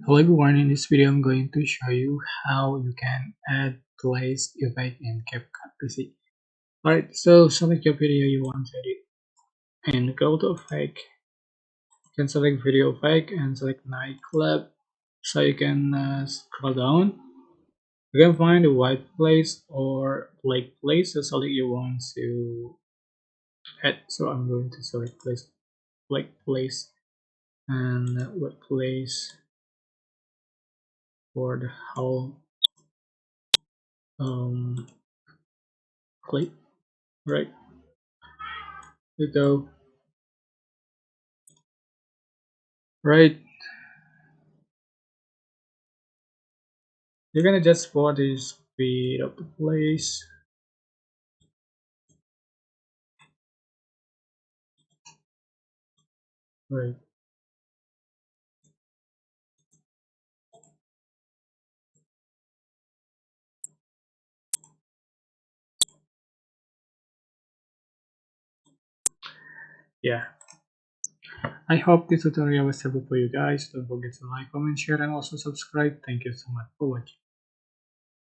Hello everyone, in this video I'm going to show you how you can add place effect in CapCut PC. Alright, so select your video you want to edit and go to effect. You can select video effect and select nightclub. So you can scroll down. You can find a white place or black place. So select you want to add. So I'm going to select place, black place, and white place for the whole clip. Right, you go. Right, you're gonna just for the speed of the place. Right, yeah. I hope this tutorial was helpful for you guys. Don't forget to like, comment, share, and also subscribe. Thank you so much for watching.